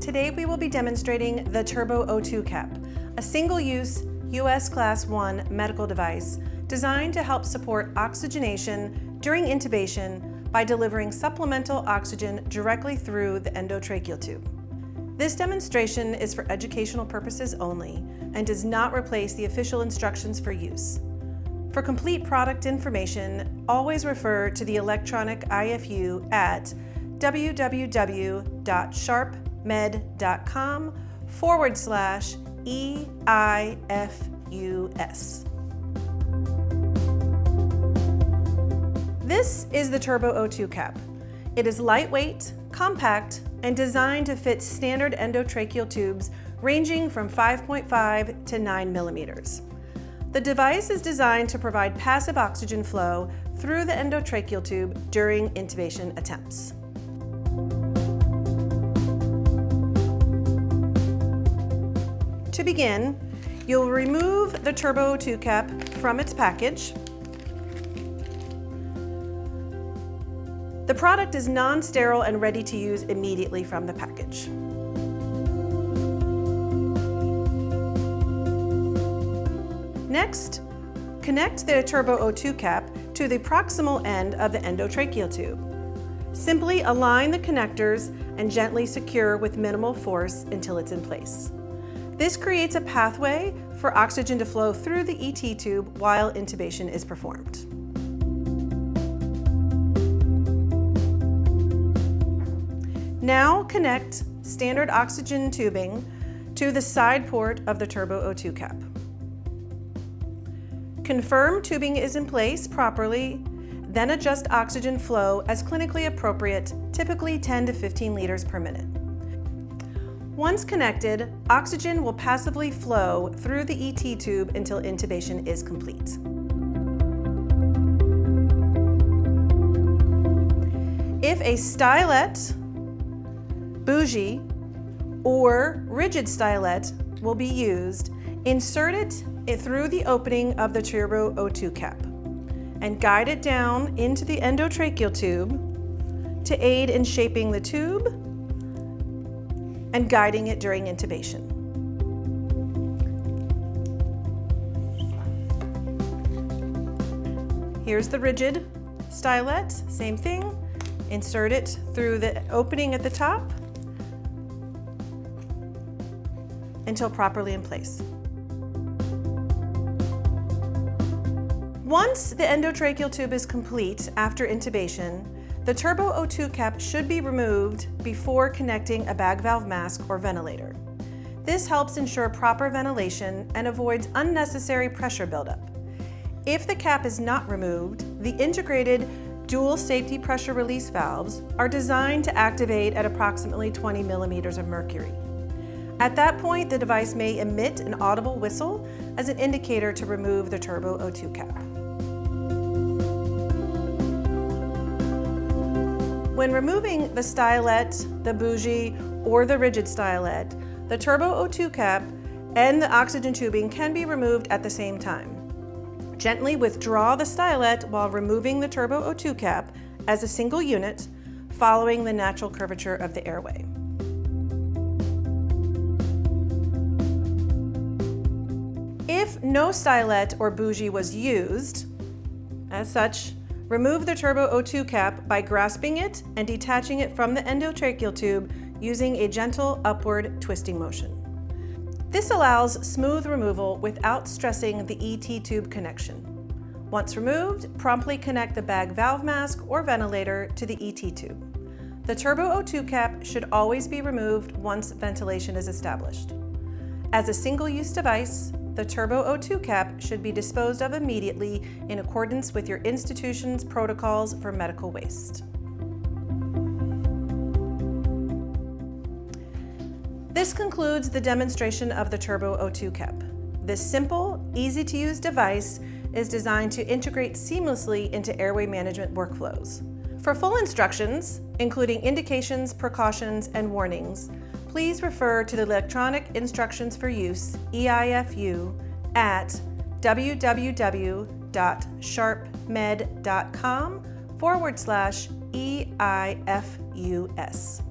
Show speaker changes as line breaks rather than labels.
Today we will be demonstrating the Turbo O2 cap, a single-use US Class 1 medical device designed to help support oxygenation during intubation by delivering supplemental oxygen directly through the endotracheal tube. This demonstration is for educational purposes only and does not replace the official instructions for use. For complete product information, always refer to the electronic IFU at www.sharpmed.com/EIFUS. This is the Turbo O2 cap. It is lightweight, compact, and designed to fit standard endotracheal tubes ranging from 5.5 to 9 millimeters. The device is designed to provide passive oxygen flow through the endotracheal tube during intubation attempts. To begin, you'll remove the Turbo O2 cap from its package. The product is non-sterile and ready to use immediately from the package. Next, connect the Turbo O2 cap to the proximal end of the endotracheal tube. Simply align the connectors and gently secure with minimal force until it's in place. This creates a pathway for oxygen to flow through the ET tube while intubation is performed. Now connect standard oxygen tubing to the side port of the Turbo O2 cap. Confirm tubing is in place properly, then adjust oxygen flow as clinically appropriate, typically 10 to 15 liters per minute. Once connected, oxygen will passively flow through the ET tube until intubation is complete. If a stylet, bougie, or rigid stylet will be used, insert it through the opening of the Turbo O2 cap and guide it down into the endotracheal tube to aid in shaping the tube and guiding it during intubation. Here's the rigid stylet, same thing. Insert it through the opening at the top until properly in place. Once the endotracheal tube is complete after intubation, the Turbo O2 cap should be removed before connecting a bag valve mask or ventilator. This helps ensure proper ventilation and avoids unnecessary pressure buildup. If the cap is not removed, the integrated dual safety pressure release valves are designed to activate at approximately 20 millimeters of mercury. At that point, the device may emit an audible whistle as an indicator to remove the Turbo O2 cap. When removing the stylet, the bougie, or the rigid stylet, the Turbo O2 cap and the oxygen tubing can be removed at the same time. Gently withdraw the stylet while removing the Turbo O2 cap as a single unit, following the natural curvature of the airway. If no stylet or bougie was used, as such, remove the Turbo O2 cap by grasping it and detaching it from the endotracheal tube using a gentle upward twisting motion. This allows smooth removal without stressing the ET tube connection. Once removed, promptly connect the bag valve mask or ventilator to the ET tube. The Turbo O2 cap should always be removed once ventilation is established. As a single-use device, the Turbo O2 cap should be disposed of immediately in accordance with your institution's protocols for medical waste. This concludes the demonstration of the Turbo O2 cap. This simple, easy-to-use device is designed to integrate seamlessly into airway management workflows. For full instructions, including indications, precautions, and warnings, please refer to the Electronic Instructions for Use, EIFU, at www.sharpmed.com/EIFUS.